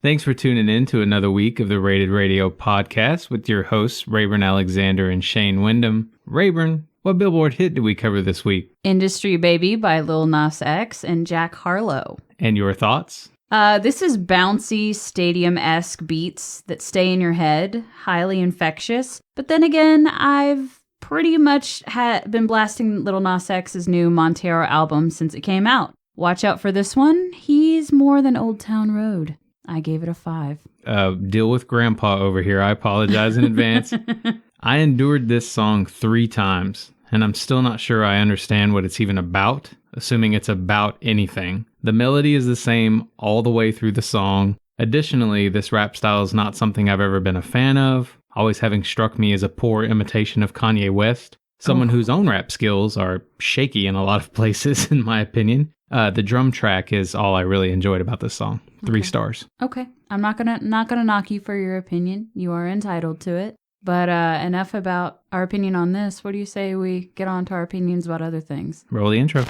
Thanks for tuning in to another week of the Rated Radio podcast with your hosts, Rayburn Alexander and Shane Wyndham. Rayburn, what Billboard hit did we cover this week? Industry Baby by Lil Nas X and Jack Harlow. And your thoughts? This is bouncy, stadium-esque beats that stay in your head, highly infectious. But then again, I've pretty much been blasting Lil Nas X's new Montero album since it came out. Watch out for this one. He's more than Old Town Road. I gave it a 5. Deal with Grandpa over here. I apologize in advance. I endured this song 3 times, and I'm still not sure I understand what it's even about, assuming it's about anything. The melody is the same all the way through the song. Additionally, this rap style is not something I've ever been a fan of, always having struck me as a poor imitation of Kanye West, someone whose own rap skills are shaky in a lot of places, in my opinion. The drum track is all I really enjoyed about this song. 3 stars. Okay. I'm not gonna knock you for your opinion. You are entitled to it. But enough about our opinion on this. What do you say we get on to our opinions about other things? Roll the intro.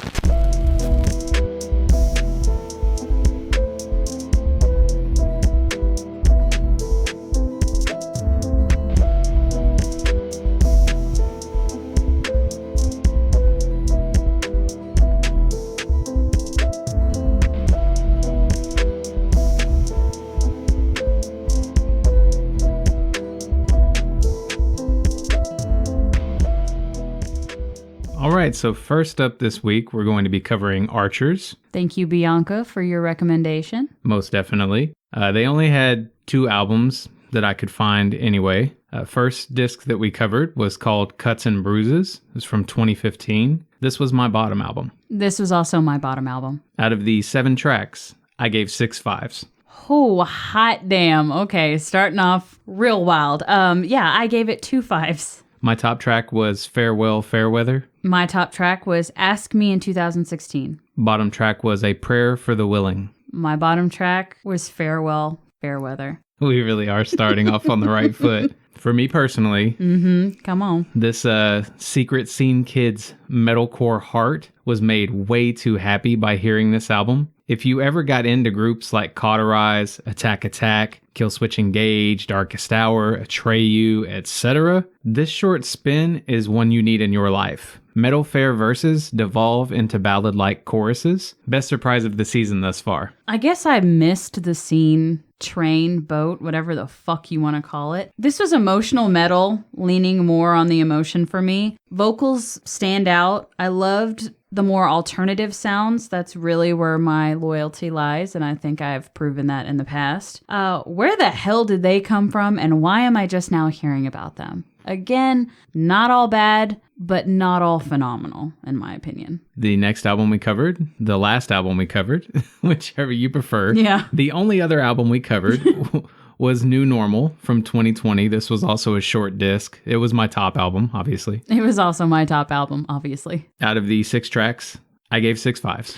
All right, so first up this week, we're going to be covering Archers. Thank you, Bianca, for your recommendation. Most definitely. They only had 2 albums that I could find anyway. First disc that we covered was called Cuts and Bruises. It was from 2015. This was my bottom album. This was also my bottom album. Out of the 7 tracks, I gave 6 5s. Oh, hot damn. Okay, starting off real wild. I gave it 2 5s. My top track was Farewell, Fairweather. My top track was Ask Me in 2016. Bottom track was A Prayer for the Willing. My bottom track was Farewell, Fairweather. We really are starting off on the right foot. For me personally, come on. This Secret Scene Kids metalcore heart was made way too happy by hearing this album. If you ever got into groups like Cauterize, Attack Attack, Killswitch Engage, Darkest Hour, Atreyu, etc., this short spin is one you need in your life. Metal fair verses devolve into ballad-like choruses. Best surprise of the season thus far. I guess I missed the scene, train, boat, whatever the fuck you want to call it. This was emotional metal, leaning more on the emotion for me. Vocals stand out. I loved the more alternative sounds. That's really where my loyalty lies, and I think I've proven that in the past. Where the hell did they come from, and why am I just now hearing about them? Again, not all bad, but not all phenomenal, in my opinion. The next album we covered, the last album we covered, whichever you prefer. Yeah. The only other album we covered was New Normal from 2020. This was also a short disc. It was my top album, obviously. It was also my top album, obviously. Out of the 6 tracks, I gave 6 5s.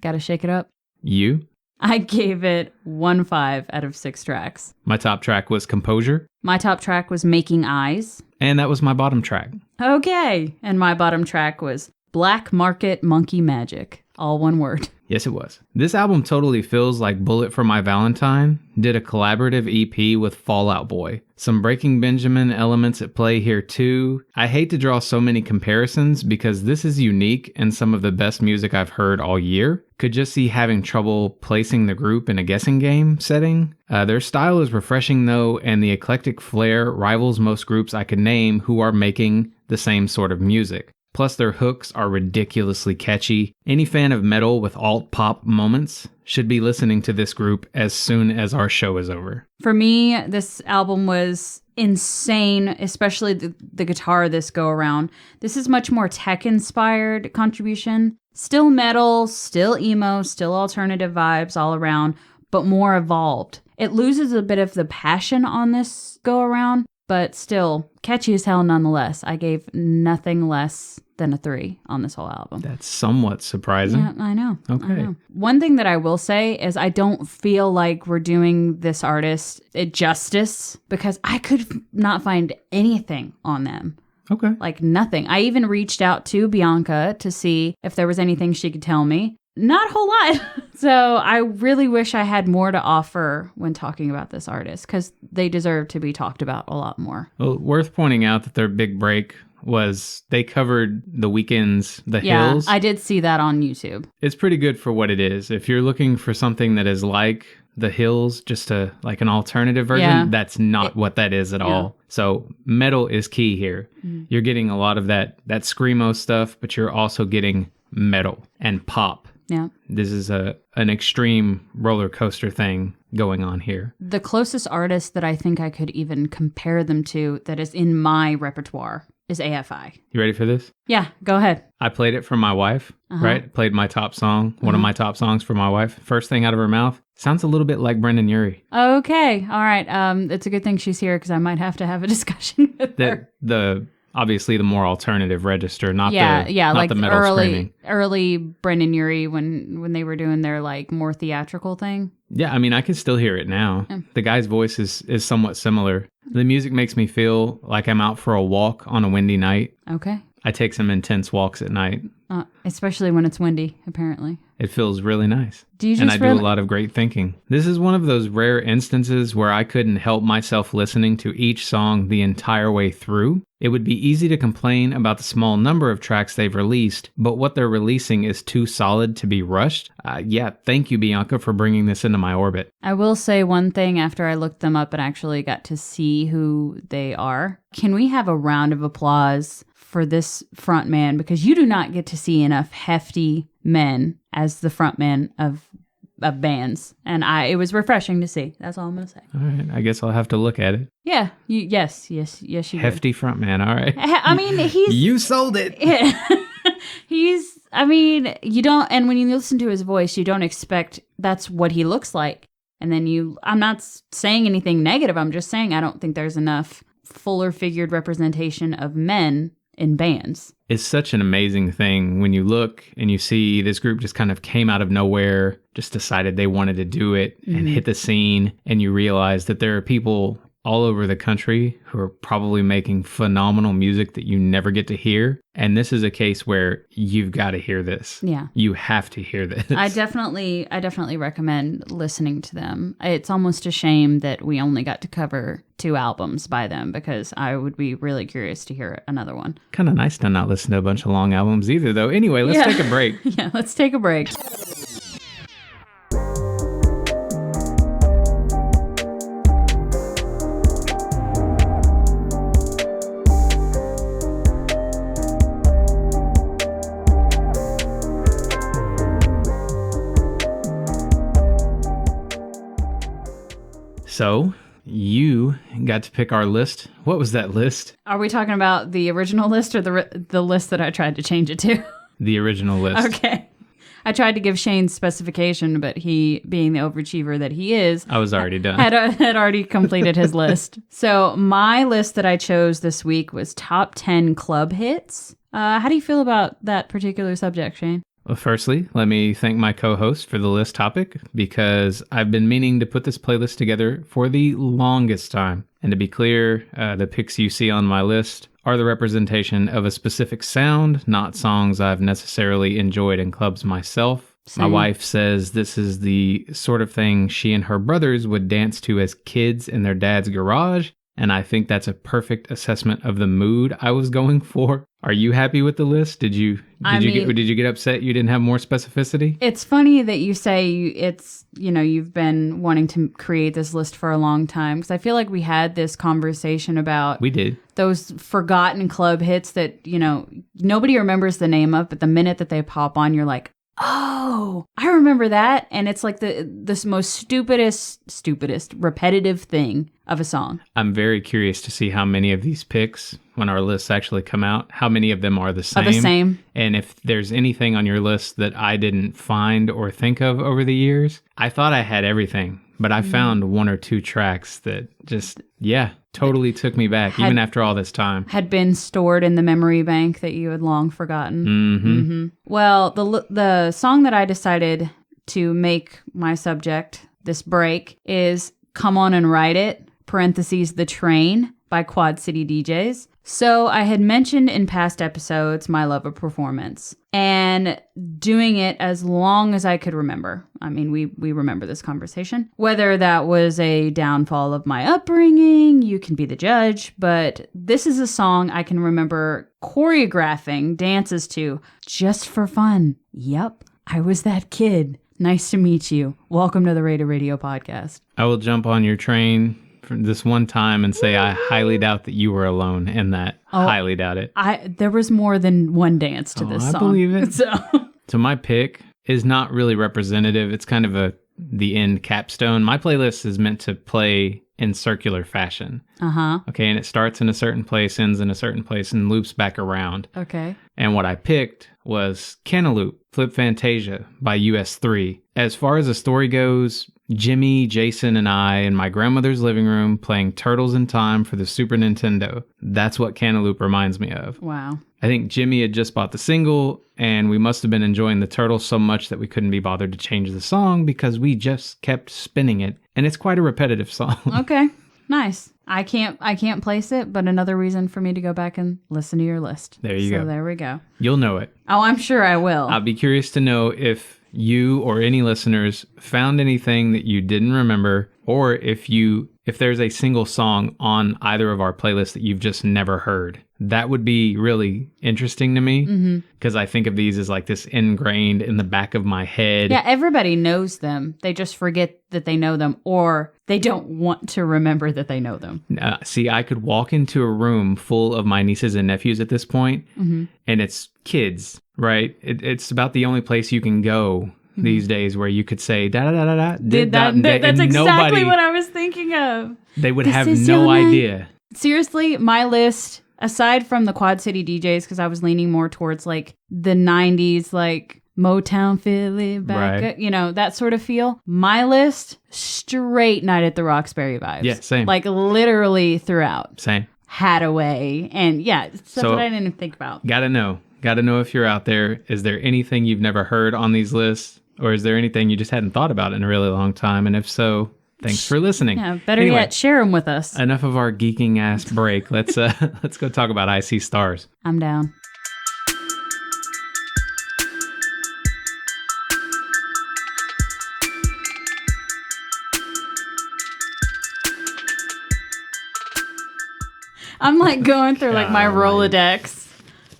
Gotta shake it up. You? I gave it 1 5 out of 6 tracks. My top track was Composure. My top track was Making Eyes. And that was my bottom track. Okay. And my bottom track was Black Market Monkey Magic. All one word. Yes, it was. This album totally feels like Bullet for My Valentine did a collaborative EP with Fall Out Boy. Some Breaking Benjamin elements at play here too. I hate to draw so many comparisons because this is unique and some of the best music I've heard all year. Could just see having trouble placing the group in a guessing game setting. Their style is refreshing though, and the eclectic flair rivals most groups I could name who are making the same sort of music. Plus, their hooks are ridiculously catchy. Any fan of metal with alt-pop moments should be listening to this group as soon as our show is over. For me, this album was insane, especially the guitar this go-around. This is much more tech-inspired contribution. Still metal, still emo, still alternative vibes all around, but more evolved. It loses a bit of the passion on this go-around, but still catchy as hell nonetheless. I gave nothing less than a 3 on this whole album. That's somewhat surprising. Yeah, I know. Okay. I know. One thing that I will say is I don't feel like we're doing this artist justice because I could not find anything on them. Okay. Like nothing. I even reached out to Bianca to see if there was anything she could tell me. Not a whole lot. So I really wish I had more to offer when talking about this artist because they deserve to be talked about a lot more. Well, worth pointing out that their big break was they covered The Weeknd's The Hills. I did see that on YouTube. It's pretty good for what it is. If you're looking for something that is like The Hills, just like an alternative version, that's not what that is at all. So metal is key here. You're getting a lot of that screamo stuff, but you're also getting metal and pop. Yeah. This is an extreme roller coaster thing going on here. The closest artist that I think I could even compare them to that is in my repertoire is AFI. You ready for this? Yeah, go ahead. I played it for my wife, right? Played my top song, one of my top songs for my wife. First thing out of her mouth, sounds a little bit like Brendan Urie. Okay, all right. It's a good thing she's here because I might have to have a discussion with her. Obviously the more alternative register, not like the metal screaming. Early Brendan Urie when they were doing their like more theatrical thing. Yeah, I mean I can still hear it now. The guy's voice is somewhat similar. The music makes me feel like I'm out for a walk on a windy night. Okay. I take some intense walks at night. Especially when it's windy, apparently. It feels really nice. Do you just and I do a lot of great thinking. This is one of those rare instances where I couldn't help myself listening to each song the entire way through. It would be easy to complain about the small number of tracks they've released, but what they're releasing is too solid to be rushed. Thank you, Bianca, for bringing this into my orbit. I will say one thing after I looked them up and actually got to see who they are. Can we have a round of applause for this front man? Because you do not get to see enough hefty men as the front man of bands. And it was refreshing to see. That's all I'm going to say. All right. I guess I'll have to look at it. Yeah. Yes, you Hefty front man. All right. I mean, You sold it. You don't, and when you listen to his voice, you don't expect that's what he looks like. And then I'm not saying anything negative. I'm just saying I don't think there's enough fuller figured representation of men in bands. It's such an amazing thing when you look and you see this group just kind of came out of nowhere, just decided they wanted to do it and hit the scene. And you realize that there are people all over the country who are probably making phenomenal music that you never get to hear. And this is a case where you've got to hear this. Yeah. You have to hear this. I definitely recommend listening to them. It's almost a shame that we only got to cover 2 albums by them because I would be really curious to hear another one. Kind of nice to not listen to a bunch of long albums either, though. Anyway, let's take a break. Yeah, let's take a break. So, you got to pick our list. What was that list? Are we talking about the original list or the list that I tried to change it to? The original list. Okay. I tried to give Shane specification, but he, being the overachiever that he is... I was already done. Had already completed his list. So my list that I chose this week was top 10 club hits. How do you feel about that particular subject, Shane? Well, firstly, let me thank my co-host for the list topic because I've been meaning to put this playlist together for the longest time. And to be clear, the picks you see on my list are the representation of a specific sound, not songs I've necessarily enjoyed in clubs myself. Same. My wife says this is the sort of thing she and her brothers would dance to as kids in their dad's garage. And I think that's a perfect assessment of the mood I was going for. Are you happy with the list? Did you get upset you didn't have more specificity? It's funny that you say you've been wanting to create this list for a long time because I feel like we had this conversation about We did. Those forgotten club hits that, nobody remembers the name of, but the minute that they pop on, you're like, oh, I remember that. And it's like this most stupidest, repetitive thing of a song. I'm very curious to see how many of these picks, when our lists actually come out, how many of them are the same. Are the same. And if there's anything on your list that I didn't find or think of over the years, I thought I had everything, but I found 1 or 2 tracks that just, totally took me back, even after all this time. Had been stored in the memory bank that you had long forgotten. Mm-hmm. Well, the song that I decided to make my subject this break is Come On and Ride It, parentheses, The Train by Quad City DJs. So I had mentioned in past episodes my love of performance and doing it as long as I could remember. I mean, we remember this conversation. Whether that was a downfall of my upbringing, you can be the judge, but this is a song I can remember choreographing dances to just for fun. Yep, I was that kid. Nice to meet you. Welcome to the Rated Radio podcast. I will jump on your train for this one time and say I highly doubt that you were alone in that. Highly doubt it. There was more than one dance to this song. I believe it. So my pick is not really representative. It's kind of the end capstone. My playlist is meant to play in circular fashion. Uh-huh. Okay, and it starts in a certain place, ends in a certain place, and loops back around. Okay. And what I picked was Cantaloupe, Flip Fantasia by US3. As far as the story goes, Jimmy, Jason, and I in my grandmother's living room playing Turtles in Time for the Super Nintendo. That's what Cantaloupe reminds me of. Wow. I think Jimmy had just bought the single, and we must have been enjoying the Turtles so much that we couldn't be bothered to change the song because we just kept spinning it. And it's quite a repetitive song. Okay. Nice. I can't place it, but another reason for me to go back and listen to your list. There you go. So there we go. You'll know it. Oh, I'm sure I will. I'll be curious to know if you or any listeners found anything that you didn't remember, or if there's a single song on either of our playlists that you've just never heard. That would be really interesting to me because I think of these as like this ingrained in the back of my head. Yeah, everybody knows them. They just forget that they know them, or they don't want to remember that they know them. See, I could walk into a room full of my nieces and nephews at this point, and it's kids, right? It's about the only place you can go these days where you could say, da-da-da-da-da, did that. That's exactly what I was thinking of. They would have no idea. Seriously, my list, aside from the Quad City DJs, because I was leaning more towards like the 90s, like Motown Philly, back, right. That sort of feel. My list, straight Night at the Roxbury vibes. Yeah, same. Like literally throughout. Same. Hadaway. And yeah, stuff So, that I didn't even think about. Gotta know if you're out there. Is there anything you've never heard on these lists? Or is there anything you just hadn't thought about in a really long time? And if so, thanks for listening. Yeah, better yet, share them with us. Enough of our geeking ass break. Let's go talk about I See Stars. I'm down. I'm like going through like my Rolodex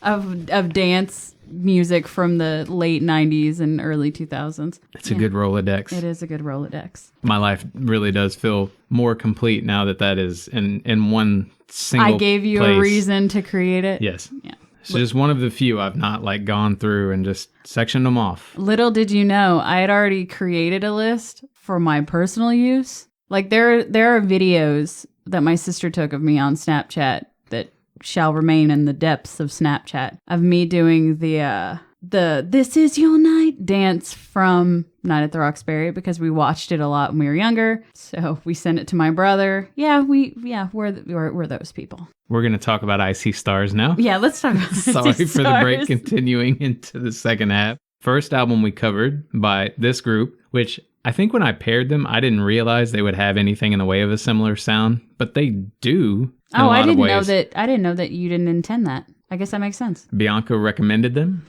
of dance music from the late 90s and early 2000s. It's a good Rolodex. It is a good Rolodex. My life really does feel more complete now that is in one single I gave you place. A reason to create it. Yes. Yeah. It's just one of the few I've not like gone through and just sectioned them off. Little did you know, I had already created a list for my personal use. Like there are videos that my sister took of me on Snapchat that shall remain in the depths of Snapchat of me doing the This Is Your Night dance from Night at the Roxbury because we watched it a lot when we were younger. So we sent it to my brother. We're those people. We're going to talk about I See Stars now. Yeah, let's talk about Sorry I See for the break, Stars. continuing into the second half. First album we covered by this group, which I think when I paired them, I didn't realize they would have anything in the way of a similar sound, but they do. I didn't know that you didn't intend that. I guess that makes sense. Bianca recommended them.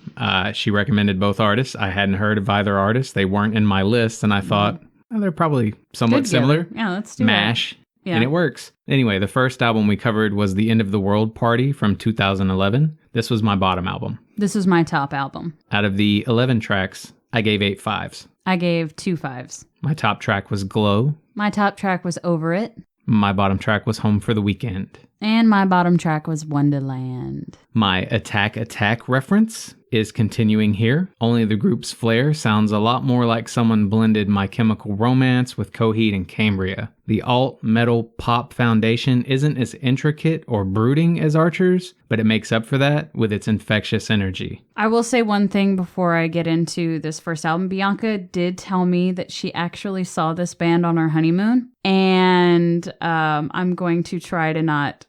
She recommended both artists. I hadn't heard of either artist. They weren't in my list, and I thought, they're probably somewhat similar. Yeah, let's do MASH. Yeah. And it works. Anyway, the first album we covered was The End of the World Party from 2011. This was my bottom album. This was my top album. Out of the 11 tracks, I gave 8 5s. I gave 2 5s. My top track was Glow. My top track was Over It. My bottom track was Home for the Weekend. And my bottom track was Wonderland. My Attack reference is continuing here. Only the group's flair sounds a lot more like someone blended My Chemical Romance with Coheed and Cambria. The alt-metal pop foundation isn't as intricate or brooding as Archer's, but it makes up for that with its infectious energy. I will say one thing before I get into this first album. Bianca did tell me that she actually saw this band on her honeymoon, and I'm going to try to not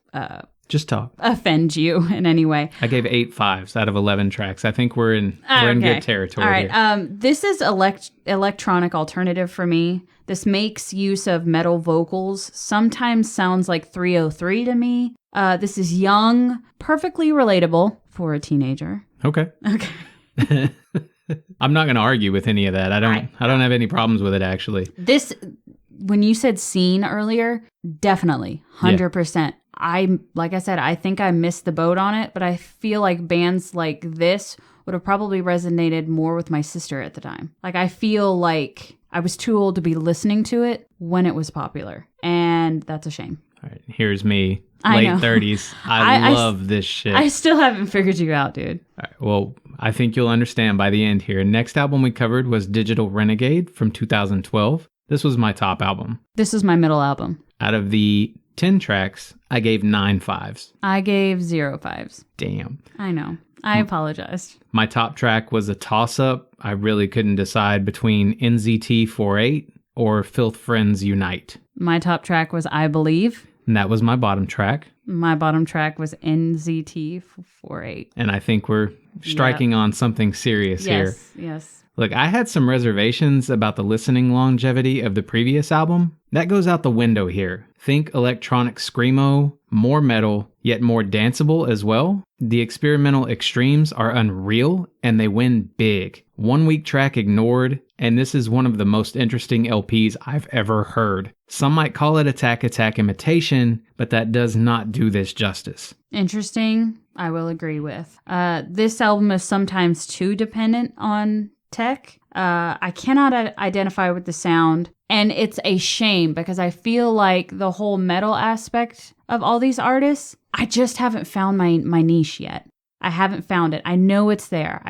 just talk. Offend you in any way. I gave 8 5s out of 11 tracks. I think we're in good territory. All right. Here. This is electronic alternative for me. This makes use of metal vocals. Sometimes sounds like 303 to me. This is young, perfectly relatable for a teenager. Okay. Okay. I'm not going to argue with any of that. I don't have any problems with it, actually. This, when you said scene earlier, definitely 100%. Like I said, I think I missed the boat on it, but I feel like bands like this would have probably resonated more with my sister at the time. Like, I feel like I was too old to be listening to it when it was popular, and that's a shame. All right, here's me, late 30s. I love this shit. I still haven't figured you out, dude. All right, well, I think you'll understand by the end here. Next album we covered was Digital Renegade from 2012. This was my top album. This is my middle album. Out of the 10 tracks, I gave 9 5s. I gave 0 5s. Damn. I know. I apologized. My top track was a toss-up. I really couldn't decide between NZT 48 or Filth Friends Unite. My top track was I Believe. And that was my bottom track. My bottom track was NZT 48. And I think we're striking on something serious here. Yes. Look, I had some reservations about the listening longevity of the previous album. That goes out the window here. Think electronic screamo, more metal, yet more danceable as well. The experimental extremes are unreal, and they win big. 1 weak track ignored, and this is one of the most interesting LPs I've ever heard. Some might call it Attack Attack imitation, but that does not do this justice. Interesting, I will agree with. This album is sometimes too dependent on tech. I cannot identify with the sound, and it's a shame because I feel like the whole metal aspect of all these artists, I just haven't found my niche yet. I haven't found it. I know it's there.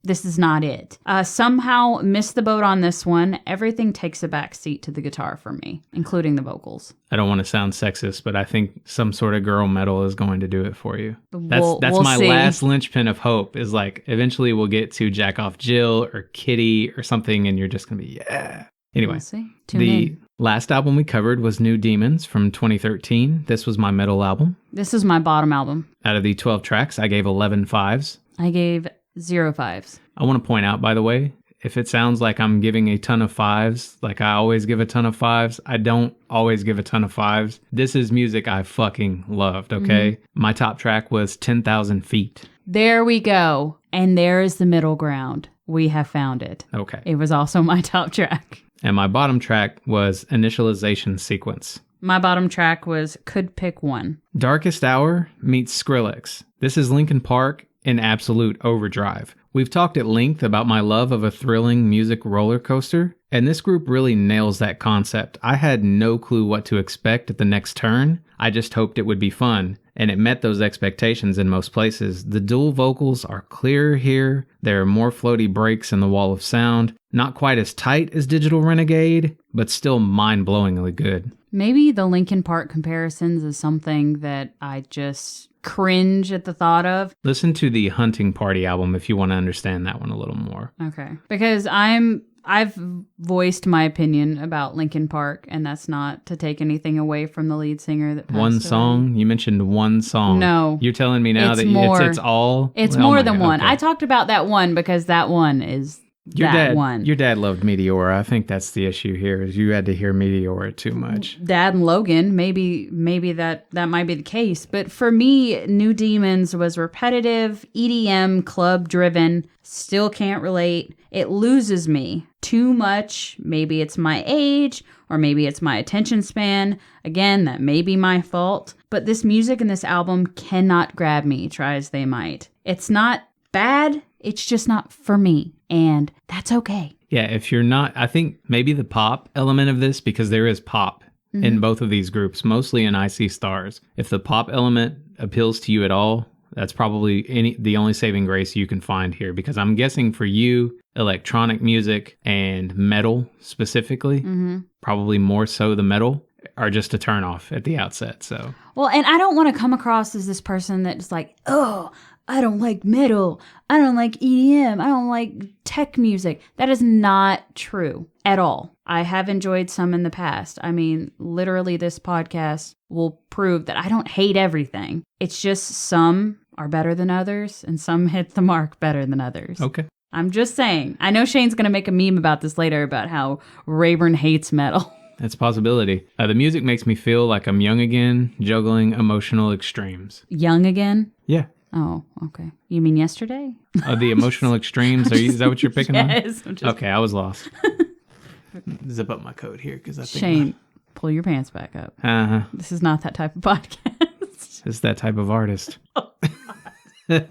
This is not it. Somehow missed the boat on this one. Everything takes a back seat to the guitar for me, including the vocals. I don't want to sound sexist, but I think some sort of girl metal is going to do it for you. That's we'll my see. last linchpin of hope is like eventually we'll get to Jack Off Jill or Kitty or something and you're just going to be, yeah. Anyway, We'll see. Tune in. Last album we covered was New Demons from 2013. This was my middle album. This is my bottom album. Out of the 12 tracks, I gave 11 5s. I gave 0 5s. I want to point out, by the way, if it sounds like I'm giving a ton of 5s, like I always give a ton of 5s, I don't always give a ton of 5s. This is music I fucking loved, okay? Mm-hmm. My top track was 10,000 Feet. There we go. And there is the middle ground. We have found it. Okay. It was also my top track. And my bottom track was Initialization Sequence. My bottom track was Could Pick One. Darkest Hour meets Skrillex. This is Linkin Park in absolute overdrive. We've talked at length about my love of a thrilling music roller coaster, and this group really nails that concept. I had no clue what to expect at the next turn. I just hoped it would be fun, and it met those expectations in most places. The dual vocals are clearer here. There are more floaty breaks in the wall of sound. Not quite as tight as Digital Renegade, but still mind-blowingly good. Maybe the Linkin Park comparisons is something that I just cringe at the thought of. Listen to the Hunting Party album if you want to understand that one a little more. Okay. Because I've voiced my opinion about Linkin Park, and that's not to take anything away from the lead singer that passed One away. song? You mentioned one song. No. You're telling me now It's that more. it's all? It's Oh more my than God, one. okay. I talked about that one because that one is one. Your dad loved Meteora. I think that's the issue here is you had to hear Meteora too much. Dad and Logan, maybe that might be the case. But for me, New Demons was repetitive, EDM, club driven, still can't relate. It loses me too much. Maybe it's my age or maybe it's my attention span. Again, that may be my fault. But this music in this album cannot grab me, try as they might. It's not bad. It's just not for me. And that's okay. Yeah, if you're not, I think maybe the pop element of this, because there is pop in both of these groups, mostly in I See Stars. If the pop element appeals to you at all, that's probably the only saving grace you can find here, because I'm guessing for you, electronic music and metal specifically, probably more so the metal, are just a turn off at the outset. So, well, and I don't want to come across as this person that's like, oh, I don't like metal. I don't like EDM. I don't like tech music. That is not true at all. I have enjoyed some in the past. I mean, literally this podcast will prove that I don't hate everything. It's just some are better than others and some hit the mark better than others. okay. I'm just saying. I know Shane's going to make a meme about this later about how Rayburn hates metal. That's a possibility. The music makes me feel like I'm young again, juggling emotional extremes. Young again? Yeah. Oh, okay. You mean yesterday? The emotional extremes. Is that what you're picking on? Yes. Okay, I was lost. Zip up my coat here because I think. Shane, pull your pants back up. This is not that type of podcast. It's that type of artist. Do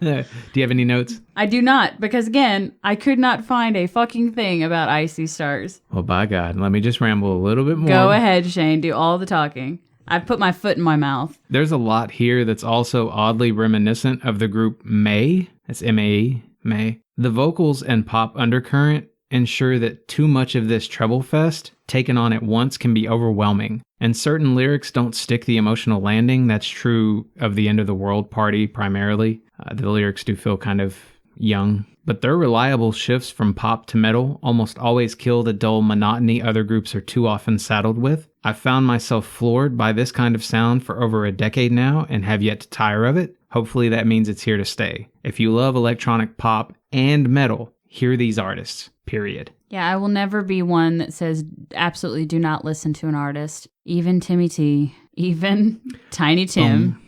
you have any notes? I do not, because again, I could not find a fucking thing about Icy Stars. Well, by God, let me just ramble a little bit more. Go ahead, Shane. Do all the talking. I've put my foot in my mouth. There's a lot here that's also oddly reminiscent of the group May. That's M-A-E, May. The vocals and pop undercurrent ensure that too much of this treble fest taken on at once can be overwhelming. And certain lyrics don't stick the emotional landing. That's true of the End of the World party primarily. The lyrics do feel kind of young. But their reliable shifts from pop to metal almost always kill the dull monotony other groups are too often saddled with. I've found myself floored by this kind of sound for over a decade now and have yet to tire of it. Hopefully that means it's here to stay. If you love electronic pop and metal, hear these artists, period. Yeah, I will never be one that says absolutely do not listen to an artist. Even Timmy T, even Tiny Tim.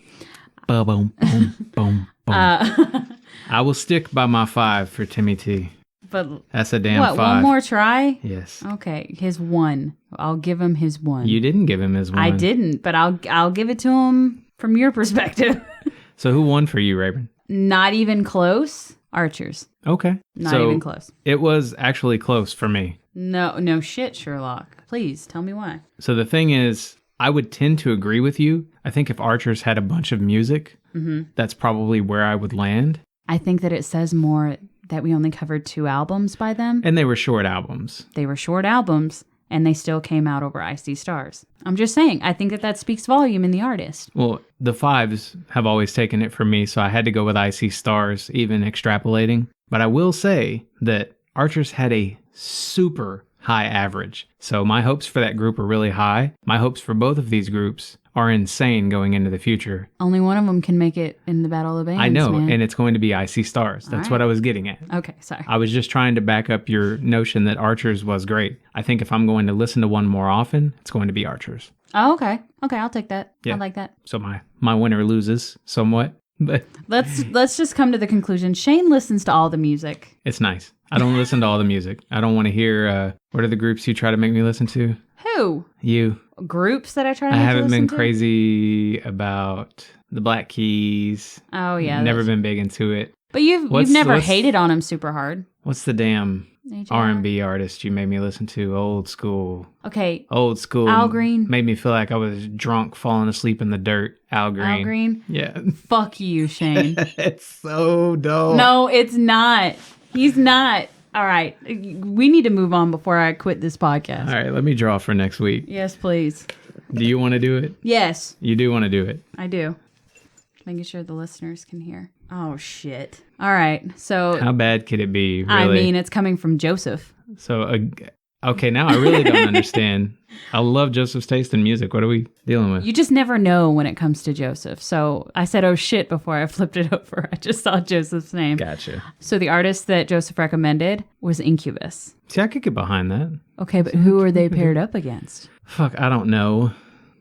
Boom, boom, boom, boom, boom. I will stick by my 5 for Timmy T. But that's a damn what, 5. one more try? Yes. Okay, his 1. I'll give him his 1. You didn't give him his 1. I didn't, but I'll give it to him from your perspective. So who won for you, Rayburn? Not even close. Archers. Okay. Not even close. It was actually close for me. No shit, Sherlock. Please tell me why. So the thing is, I would tend to agree with you. I think if Archers had a bunch of music, that's probably where I would land. I think that it says more that we only covered 2 albums by them. And they were short albums. They were short albums, and they still came out over Icy Stars. I'm just saying, I think that speaks volume in the artist. Well, the 5s have always taken it from me, so I had to go with Icy Stars, even extrapolating. But I will say that Archers had a super high average. So my hopes for that group are really high. My hopes for both of these groups are insane going into the future. Only one of them can make it in the Battle of the Bands, I know, man. and it's going to be Icy Stars. That's what I was getting at. Okay, sorry. I was just trying to back up your notion that Archers was great. I think if I'm going to listen to one more often, it's going to be Archers. Oh, okay. Okay, I'll take that. Yeah. I like that. So my winner loses somewhat, but let's just come to the conclusion. Shane listens to all the music. it's nice. I don't listen to all the music. I don't want to hear, what are the groups you try to make me listen to? Who? You. Groups that I try to I make you haven't listen been to? crazy about the Black Keys. Oh, yeah. Never been big into it. But you've never hated on him super hard. What's the damn AJR? R&B artist you made me listen to? Old school. Okay. Old school. Al Green. Made me feel like I was drunk, falling asleep in the dirt. Al Green. Al Green? Yeah. Fuck you, Shane. It's so dull. No, it's not. He's not. All right. We need to move on before I quit this podcast. All right, let me draw for next week. Yes, please. Do you want to do it? Yes, You do want to do it. I do. Making sure the listeners can hear. Oh, shit. All right. So, How bad could it be, really? I mean, it's coming from Joseph. So, okay, now I really don't understand. I love Joseph's taste in music. What are we dealing with? You just never know when it comes to Joseph. So I said, oh shit, before I flipped it over. I just saw Joseph's name. Gotcha. So the artist that Joseph recommended was Incubus. See, I could get behind that. Okay, but who are they paired up against? Fuck, I don't know.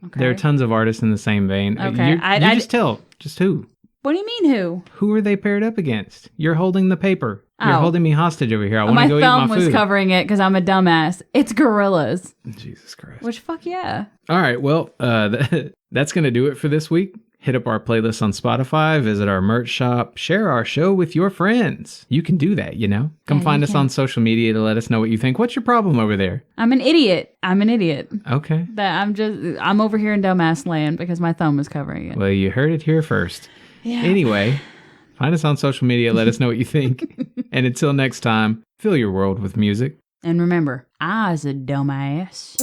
Okay. There are tons of artists in the same vein. Okay, You just tell. Just who? What do you mean who? Who are they paired up against? You're holding the paper. You're Oh. holding me hostage over here. I want My to go eat thumb my was food. covering it because I'm a dumbass. It's Gorillas. Jesus Christ. Which, fuck yeah. All right, well, that's going to do it for this week. Hit up our playlist on Spotify, visit our merch shop, share our show with your friends. You can do that, you know? Come Yeah, find you us can. on social media to let us know what you think. What's your problem over there? I'm an idiot. Okay. I'm over here in dumbass land because my thumb was covering it. Well, you heard it here first. Yeah. Anyway, find us on social media, let us know what you think. And until next time, fill your world with music. And remember, I was a dumbass.